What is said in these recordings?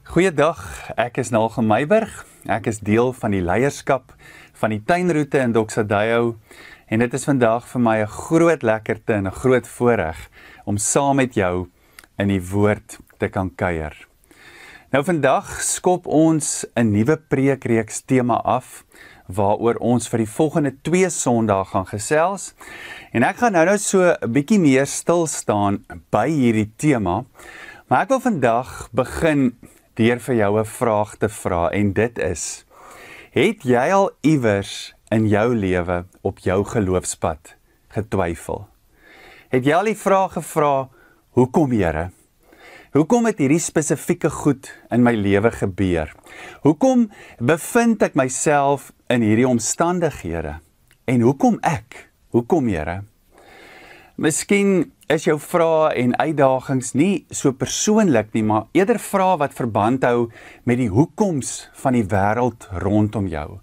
Goeiedag, ek is Nalgen Meiberg. Ek is deel van die leierskap van die tuinroete in Doxadeyo en dit is vandag vir my 'n groot lekkerte en 'n groot voorreg om saam met jou in die woord te kan kuier. Nou vandag skop ons 'n nuwe preekreeks tema af waaroor ons vir die volgende 2 Sondae gaan gesels. En ek gaan nou so 'n bietjie meer stil staan by hierdie tema, maar ek wil vandag begin deur vir jou 'n vraag te vra en dit is: het jy al iewers in jou lewe op jou geloofspad getwyfel? Het jy al die vraag gevra, hoekom Here? Hoekom het hierdie spesifieke goed in my lewe gebeur? Hoekom bevind ek myself in hierdie omstandighede? En hoekom ek? Hoekom Here? Miskien is jou vrae en uitdagings nie so persoonlik nie, maar eerder vrae wat verband hou met die hoekoms van die wêreld rondom jou.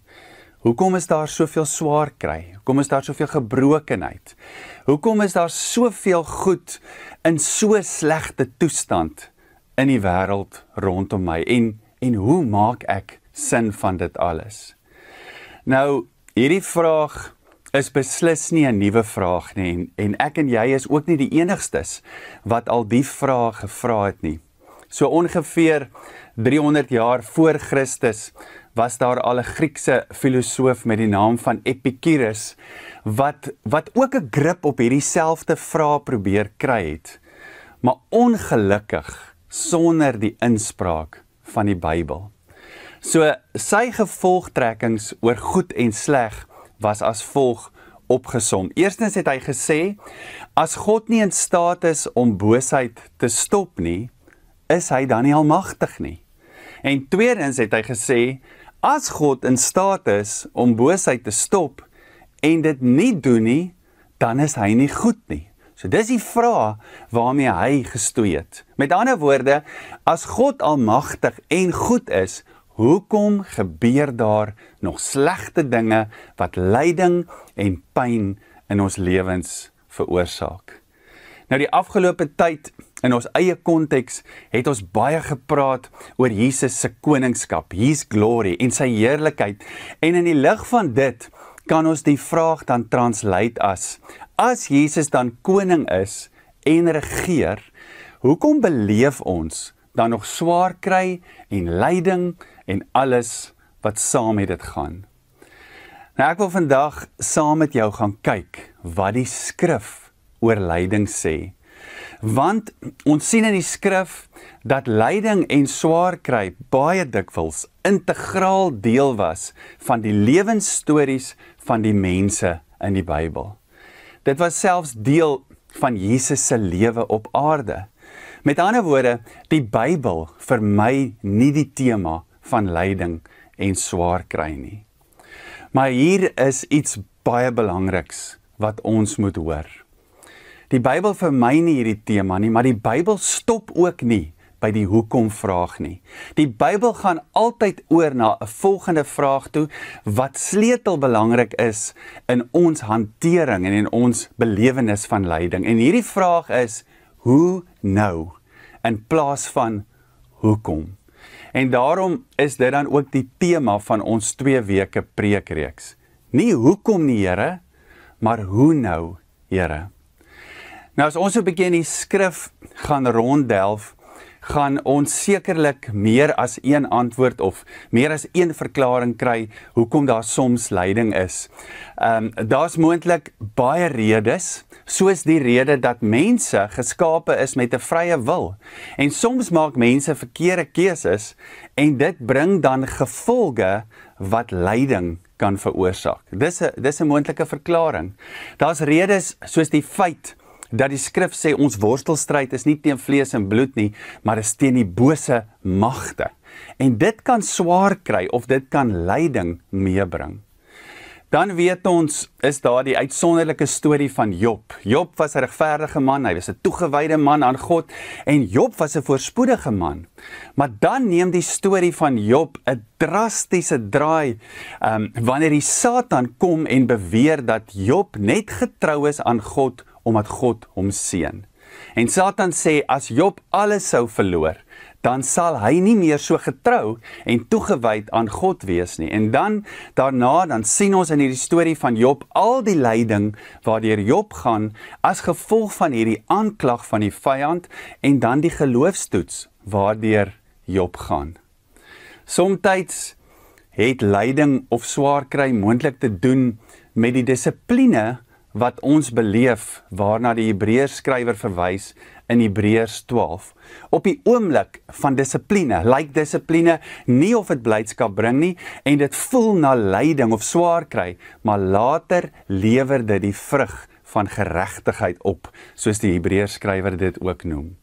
Hoekom is daar soveel swaar kry? Hoekom is daar soveel gebrokenheid? Hoekom is daar soveel goed in so slegte toestand in die wêreld rondom my? En hoe maak ek sin van dit alles? Nou, hierdie vraag is beslis nie 'n nuwe vraag nie, en ek en jy is ook nie die enigstes wat al die vrae gevra het nie. So ongeveer 300 jaar voor Christus was daar al 'n Griekse filosoof met die naam van Epicurus wat ook 'n grip op hierdie selfde vraag probeer kry het, maar ongelukkig sonder die inspraak van die Bybel. So sy gevolgtrekkings oor goed en sleg was as volg opgesom. Eerstens het hy gesê, as God nie in staat is om boosheid te stop nie, is hy dan nie almagtig nie. En tweedens het hy gesê, as God in staat is om boosheid te stop en dit nie doen nie, dan is hy nie goed nie. So dis die vraag waarmee hy gestoei het. Met ander woorde, as God almagtig en goed is, hoekom gebeur daar nog slegte dinge wat lyding en pyn in ons lewens veroorsaak? Nou die afgelope tyd in ons eie konteks het ons baie gepraat oor Jesus se koningskap, His glory en sy heerlikheid. En in die lig van dit kan ons die vraag dan translate as Jesus dan koning is en regeer, hoekom beleef ons dan nog swaar kry en lyding en alles wat saam met dit gaan? Nou ek wil vandag saam met jou gaan kyk wat die skrif oor lyding sê. Want ons sien in die skrif dat lyding en swaar kry baie dikwels integraal deel was van die lewensstories van die mense in die Bybel. Dit was selfs deel van Jesus se lewe op aarde. Met ander woorde, die Bybel vermy nie die tema van lyding en swaar kry nie. Maar hier is iets baie belangriks wat ons moet hoor. Die Bybel vermy nie hierdie tema nie, maar die Bybel stop ook nie by die hoekom vraag nie. Die Bybel gaan altyd oor na 'n volgende vraag toe wat sleutelbelangrik is in ons hantering en in ons belewenis van lyding. En hierdie vraag is, hoe nou? In plaas van hoekom? En daarom is dit dan ook die tema van ons 2 weke preekreeks. Nie hoekom nie, Here, maar hoe nou, Here? Nou as ons 'n bietjie in die skrif gaan ronddelf, gaan ons sekerlik meer as een antwoord of meer as een verklaring kry hoekom daar soms lyding is. Daar's moontlik baie redes, soos die rede dat mense geskape is met 'n vrye wil. En soms maak mense verkeerde keuses en dit bring dan gevolge wat lyding kan veroorsaak. Dis 'n moontlike verklaring. Daar's redes soos die feit dat die skrif sê ons worstelstryd is nie teen vlees en bloed nie, maar is teen die bose magte. En dit kan swaar kry of dit kan lyding meebring. Dan weet ons, is daar die uitsonderlike storie van Job. Job was 'n regverdige man, hy was 'n toegewyde man aan God, en Job was 'n voorspoedige man. Maar dan neem die storie van Job 'n drastiese draai, wanneer die Satan kom en beweer dat Job net getrou is aan God, omdat God hom seën. En Satan sê, as Job alles sou verloor, dan sal hy nie meer so getrou en toegewyd aan God wees nie. En dan daarna dan sien ons in hierdie storie van Job al die lyding waardeur Job gaan as gevolg van hierdie aanklag van die vyand en dan die geloofstoets waardeur Job gaan. Somtyds het lyding of swaar kry moontlik te doen met die dissipline wat ons beleef, waarna die Hebreërs skrywer verwys in Hebreërs 12. Op die oomblik van dissipline, lyk dissipline nie of dit blydskap bring nie, en dit voel na lyding of swaar kry, maar later lewer dit die vrug van geregtigheid op, soos die Hebreërs skrywer dit ook noem.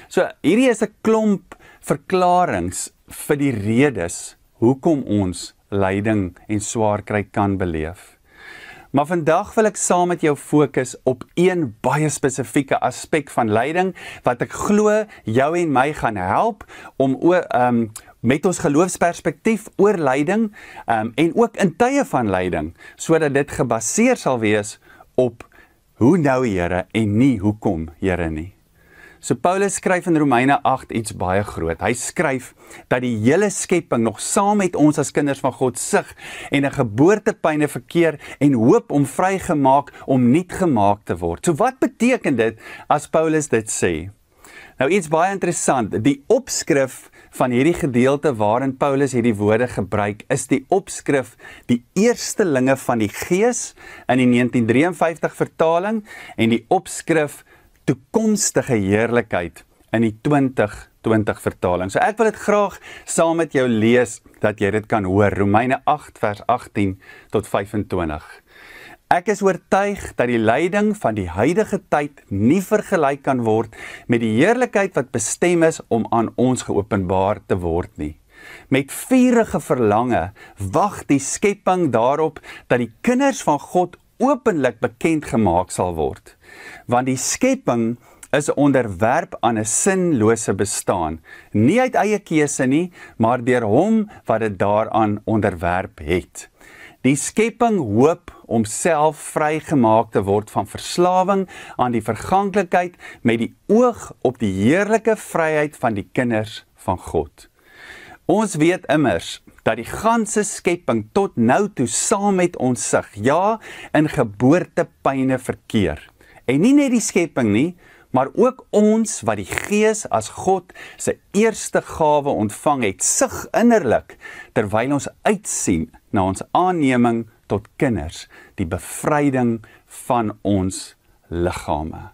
So, hierdie is 'n klomp verklarings vir die redes hoekom ons lyding en swaar kry kan beleef. Maar vandag wil ek saam met jou fokus op een baie spesifieke aspek van lyding, wat ek glo jou en my gaan help om met ons geloofsperspektief oor lyding en ook in tye van lyding, sodat dit gebaseer sal wees op hoe nou Here en nie hoekom Here nie. So Paulus skryf in Romeine 8 iets baie groot. Hy skryf dat die hele skepping nog saam met ons as kinders van God sug en 'n geboortepyne verkeer en hoop om vrygemaak om nuut gemaak te word. So wat beteken dit as Paulus dit sê? Nou iets baie interessant, die opskrif van hierdie gedeelte waarin Paulus hierdie woorde gebruik, is die opskrif die eerstelinge van die Gees in die 1953 vertaling en die opskrif toekomstige heerlikheid in die 2020 vertaling. So ek wil dit graag saam met jou lees, dat jy dit kan hoor. Romeine 8 vers 18 tot 25. Ek is oortuig dat die lyding van die huidige tyd nie vergelyk kan word met die heerlikheid wat bestem is om aan ons geopenbaar te word nie. Met vurige verlange wag die skepping daarop dat die kinders van God openlik bekend gemaak sal word. Want die skepping is onderwerp aan 'n sinlose bestaan, nie uit eie keuse nie, maar deur hom wat dit daaraan onderwerp het. Die skepping hoop om self vrygemaak te word van verslawing aan die verganklikheid met die oog op die heerlike vryheid van die kinders van God. Ons weet immers dat die ganse skepping tot nou toe saam met ons sug, ja, in geboortepyne verkeer. En nie net die skepping nie, maar ook ons wat die Gees as God se eerste gawe ontvang het, sug innerlik, terwyl ons uitsien na ons aanneming tot kinders, die bevryding van ons liggame.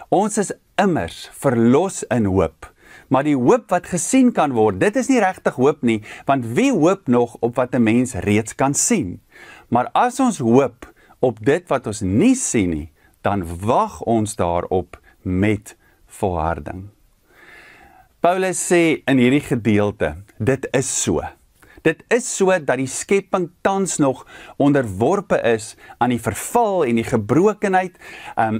Ons is immers verlos in hoop, maar die hoop wat gesien kan word, dit is nie regtig hoop nie, want wie hoop nog op wat 'n mens reeds kan sien? Maar as ons hoop op dit wat ons nie sien nie, dan wag ons daarop met volharding. Paulus sê in hierdie gedeelte, dit is so. Dit is so dat die skepping tans nog onderworpe is aan die verval en die gebrokenheid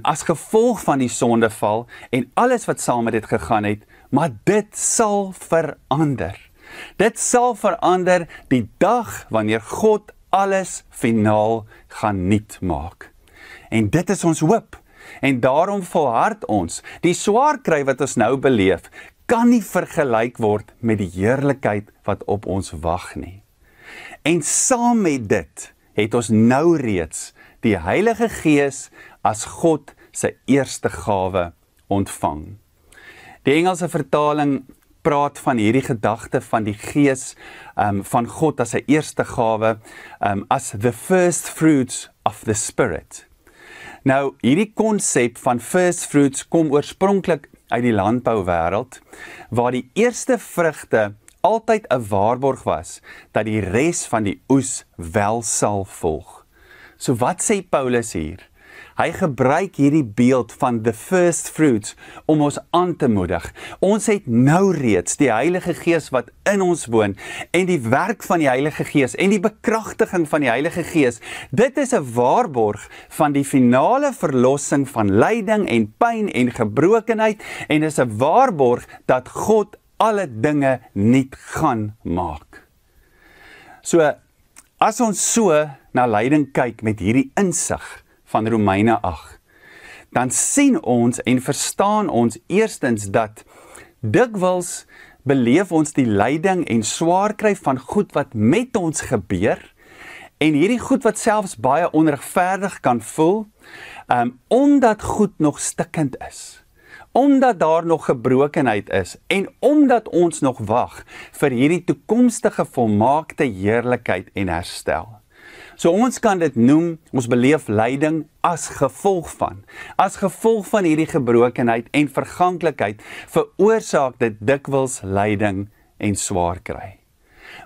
as gevolg van die sondeval en alles wat saam met dit gegaan het, maar dit sal verander. Dit sal verander die dag wanneer God alles finaal gaan nuut maak. En dit is ons hoop. En daarom volhard ons. Die swaar kry wat ons nou beleef, kan nie vergelyk word met die heerlikheid wat op ons wag nie. En saam met dit het ons nou reeds die Heilige Gees as God se eerste gawe ontvang. Die Engelse vertaling praat van hierdie gedagte van die Gees van God as sy eerste gawe as the first fruits of the Spirit. Nou, hierdie konsep van first fruits kom oorspronklik uit die landbouwêreld, waar die eerste vrugte altyd 'n waarborg was, dat die res van die oes wel sal volg. So wat sê Paulus hier? Hy gebruik hierdie beeld van the first fruits om ons aan te moedig. Ons het nou reeds die Heilige Gees wat in ons woon en die werk van die Heilige Gees en die bekragtiging van die Heilige Gees. Dit is 'n waarborg van die finale verlossing van lyding en pyn en gebrokenheid en is 'n waarborg dat God alle dinge nuut gaan maak. So, as ons so na lyding kyk met hierdie insig van Romeine 8, dan sien ons en verstaan ons eerstens dat dikwels beleef ons die lyding en swaar kry van goed wat met ons gebeur, en hierdie goed wat selfs baie onregverdig kan voel, omdat goed nog stikkend is, omdat daar nog gebrokenheid is, en omdat ons nog wag vir hierdie toekomstige volmaakte heerlikheid en herstel. So ons kan dit noem, ons beleef lyding as gevolg van hierdie gebrokenheid en verganklikheid, veroorsaak dit dikwels lyding en swaar kry.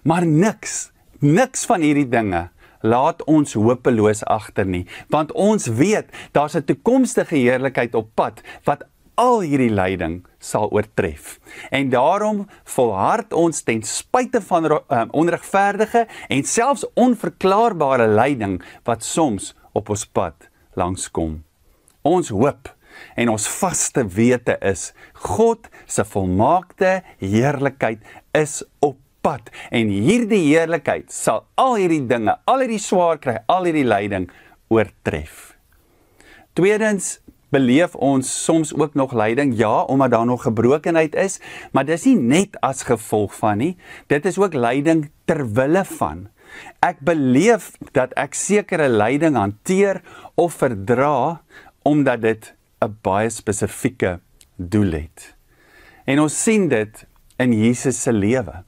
Maar niks van hierdie dinge laat ons hopeloos agter nie, want ons weet, daar's 'n toekomstige heerlikheid op pad, wat al hierdie lyding sal oortref. En daarom volhard ons ten spyte van onregverdige en selfs onverklaarbare lyding wat soms op ons pad langskom. Ons hoop en ons vaste wete is, God se volmaakte heerlikheid is op pad. En hierdie heerlikheid sal al hierdie dinge, al hierdie swaar kry, al hierdie lyding oortref. Tweedens, beleef ons soms ook nog lyding, ja, omdat daar nog gebrokenheid is, maar dis nie net as gevolg van nie, dit is ook lyding terwille van. Ek beleef dat ek sekere lyding hanteer of verdra, omdat dit 'n baie spesifieke doel het. En ons sien dit in Jesus se lewe.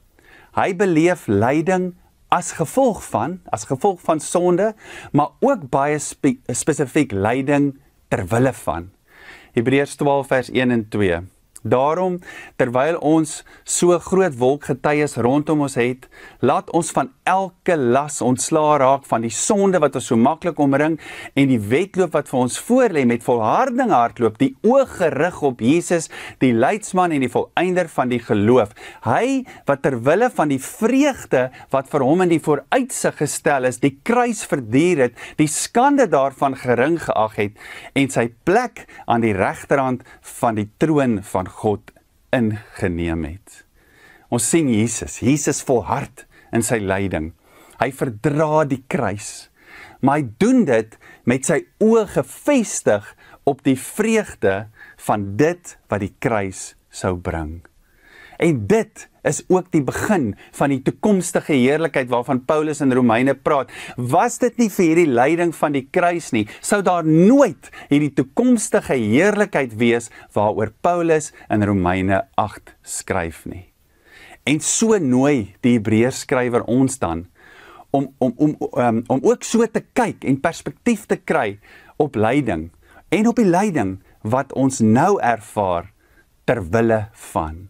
Hy beleef lyding as gevolg van sonde, maar ook baie spesifiek lyding terwille van. Hebreërs 12 vers 1 en 2. Daarom, terwyl ons so groot wolk getuies rondom ons het, laat ons van elke las ontslae raak van die sonde wat ons so maklik omring en die wedloop wat vir ons voorlê met volharding hardloop, die oog gerig op Jesus, die leidsman en die volëinder van die geloof. Hy wat terwille van die vreugde wat vir hom in die vooruitsig gestel is, die kruis verduur het, die skande daarvan gering geag het en sy plek aan die regterhand van die troon van God ingeneem het. Ons sien Jesus volhard in sy lyding. Hy verdra die kruis, maar hy doen dit met sy oë gefestig op die vreugde van dit wat die kruis sou bring. En dit is ook die begin van die toekomstige heerlikheid waarvan Paulus in Romeine praat. Was dit nie vir hierdie lyding van die kruis nie, sou daar nooit hierdie toekomstige heerlikheid wees waaroor Paulus in Romeine 8 skryf nie. En so nooi die Hebreërs skrywer ons dan om ook so te kyk en perspektief te kry op lyding en op die lyding wat ons nou ervaar terwille van.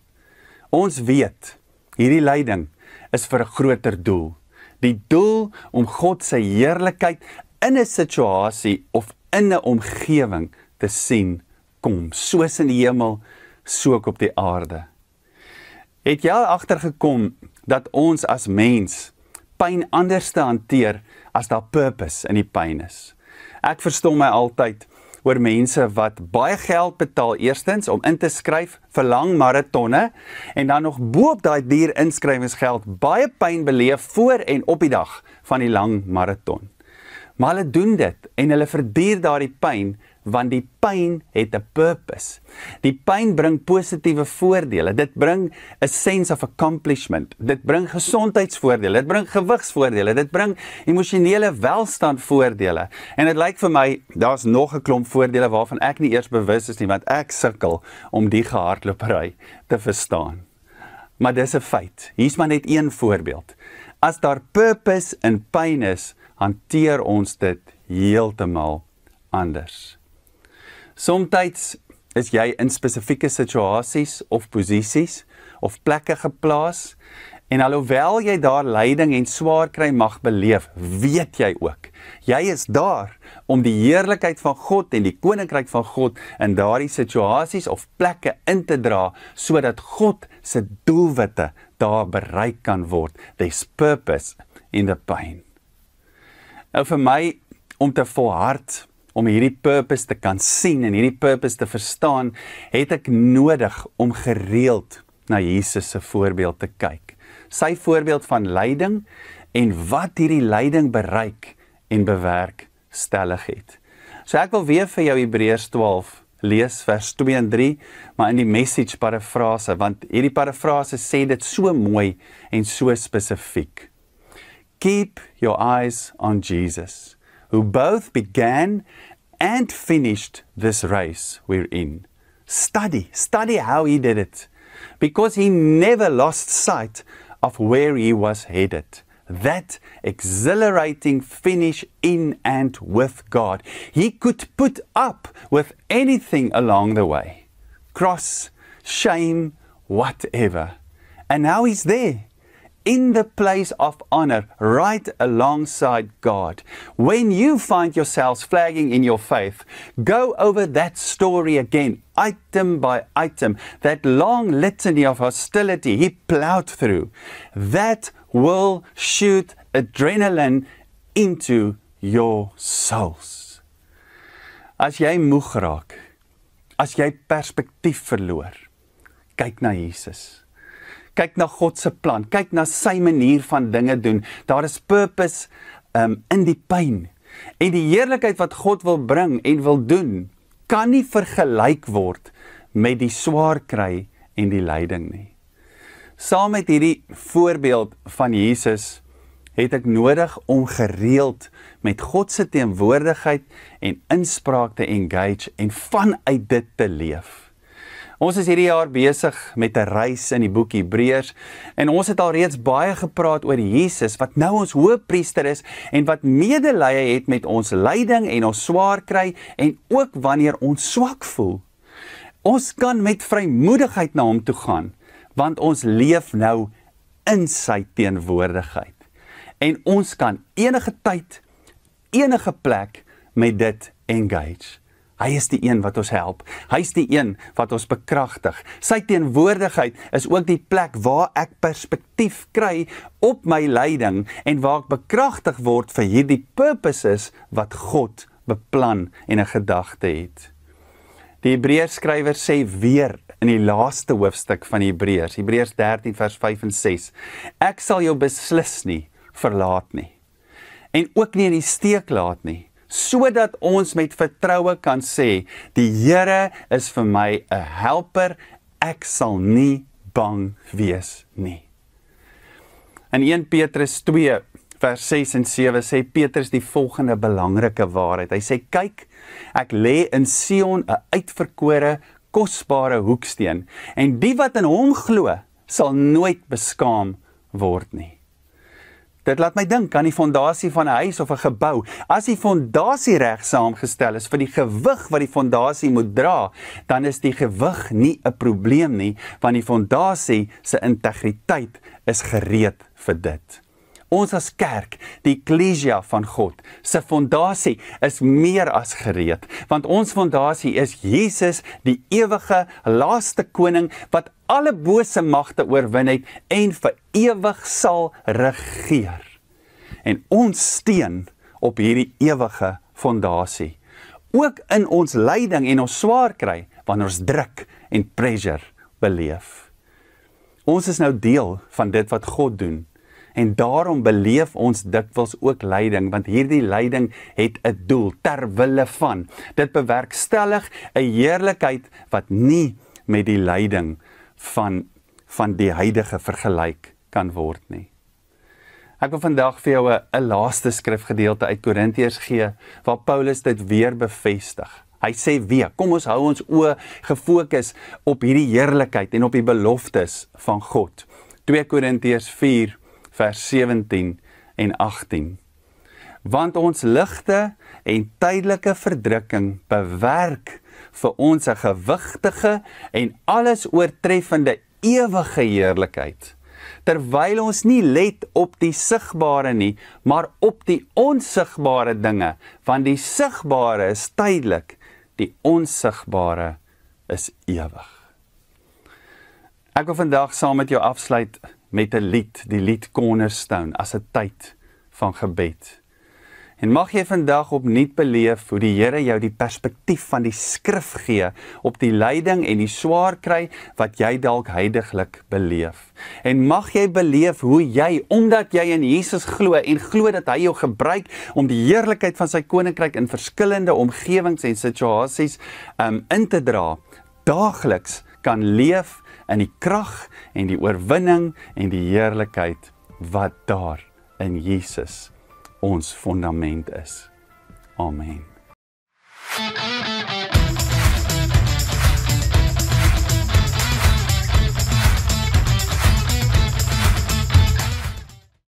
Ons weet, hierdie lyding is vir 'n groter doel. Die doel om God se heerlikheid in 'n situasie of in 'n omgewing te sien kom, soos in die hemel, so ook op die aarde. Het jy al agtergekom dat ons as mens pyn anders te hanteer as daar purpose in die pyn is? Ek verstom my altyd oor mense wat baie geld betaal eerstens om in te skryf vir lang maratonne en dan nog boop daai duur inskrywingsgeld baie pyn beleef voor en op die dag van die lang maraton. Maar hulle doen dit en hulle verduur daardie pyn want die pyn het 'n purpose. Die pyn bring positiewe voordele. Dit bring 'n sense of accomplishment. Dit bring gesondheidsvoordele, dit bring gewigsvoordele, dit bring emosionele welstandvoordele. En dit lyk vir my, daar's nog 'n klomp voordele waarvan ek nie eers bewus is nie, want ek sukkel om die gehardlopery te verstaan. Maar dis 'n feit. Hier's maar net een voorbeeld. As daar purpose in pyn is, hanteer ons dit heeltemal anders. Somtyds is jy in spesifieke situasies of posisies of plekke geplaas en alhoewel jy daar lyding en swaar kry mag beleef, weet jy ook, jy is daar om die heerlikheid van God en die koninkryk van God in daardie situasies of plekke in te dra, sodat God se doelwitte daar bereik kan word. There's purpose in the pain. Nou vir my, om te volhard, om hierdie purpose te kan sien en hierdie purpose te verstaan, het ek nodig om gereeld na Jesus se voorbeeld te kyk. Sy voorbeeld van lyding en wat hierdie lyding bereik en bewerkstellig het. So ek wil weer vir jou Hebreërs 12 lees vers 2 en 3, maar in die message parafrase, want hierdie parafrase sê dit so mooi en so spesifiek. Keep your eyes on Jesus, who both began and finished this race we're in. Study how he did it, because he never lost sight of where he was headed. That exhilarating finish in and with God. He could put up with anything along the way. Cross, shame, whatever. And now he's there, in the place of honor, right alongside God. When you find yourselves flagging in your faith, go over that story again, item by item, that long litany of hostility he plowed through. That will shoot adrenaline into your souls. As jy moeg raak, as jy perspektief verloor, kyk na Jesus. Kyk na God se plan, kyk na sy manier van dinge doen. Daar is purpose in die pyn. En die heerlikheid wat God wil bring en wil doen, kan nie vergelyk word met die swaar kry en die lyding nie. Saam met hierdie voorbeeld van Jesus, het ek nodig om gereeld met God se teenwoordigheid en inspraak te engage en vanuit dit te leef. Ons is hierdie jaar besig met 'n reis in die boek Hebreërs en ons het al reeds baie gepraat oor Jesus wat nou ons hoëpriester is en wat medelee het met ons lyding en ons swaar kry en ook wanneer ons swak voel. Ons kan met vrymoedigheid na hom toe gaan want ons leef nou in sy teenwoordigheid. En ons kan enige tyd, enige plek met dit engage. Hy is die een wat ons help. Hy is die een wat ons bekragtig. Sy teenwoordigheid is ook die plek waar ek perspektief kry op my lyding en waar ek bekragtig word vir hierdie purposes wat God beplan en 'n gedagte het. Die Hebreërs skrywer sê weer in die laaste hoofstuk van Hebreërs, Hebreërs 13 vers 5 en 6, ek sal jou beslis nie verlaat nie en ook nie in die steek laat nie, sodat ons met vertroue kan sê, die Here is vir my 'n helper, ek sal nie bang wees nie. In 1 Petrus 2 vers 6 en 7 sê Petrus die volgende belangrike waarheid. Hy sê, kyk, ek lê in Sion 'n uitverkore, kosbare hoeksteen, en die wat in hom glo, sal nooit beskaam word nie. Dit laat my dink aan die fondasie van 'n huis of 'n gebou. As die fondasie reg saamgestel is vir die gewig wat die fondasie moet dra, dan is die gewig nie 'n probleem nie, want die fondasie se integriteit is gereed vir dit. Ons as kerk, die eklesia van God, se fondasie is meer as gereed, want ons fondasie is Jesus, die ewige, laaste koning, wat alle bose magte oorwin het en vir ewig sal regeer. En ons steun op hierdie ewige fondasie, ook in ons lyding en ons swaar kry, wanneer ons druk en pressure beleef. Ons is nou deel van dit wat God doen, en daarom beleef ons dikwels ook lyding, want hierdie lyding het 'n doel, ter wille van. Dit bewerkstellig 'n heerlikheid wat nie met die lyding van die huidige vergelyk kan word nie. Ek wil vandag vir jou 'n laaste skrifgedeelte uit Korintiërs gee, waar Paulus dit weer bevestig. Hy sê weer, kom ons hou ons oë gefokus op hierdie heerlikheid en op die beloftes van God. 2 Korintiërs 4 vers 17 en 18. Want ons ligte en tydelike verdrukking bewerk vir ons 'n gewigtige en alles oortreffende ewige heerlikheid, terwyl ons nie let op die sigbare nie, maar op die onsigbare dinge, want die sigbare is tydelik, die onsigbare is ewig. Ek wil vandag saam met jou afsluit met 'n lied, die lied Cornerstone, as 'n tyd van gebed. En mag jy vandag opnuut beleef hoe die Here jou die perspektief van die skrif gee op die lyding en die swaar kry wat jy dalk huidiglik beleef. En mag jy beleef hoe jy, omdat jy in Jesus glo en glo dat hy jou gebruik om die heerlikheid van sy koninkryk in verskillende omgewings en situasies in te dra, daagliks kan leef in die krag en die oorwinning en die heerlikheid wat daar in Jesus ons fundament is. Amen.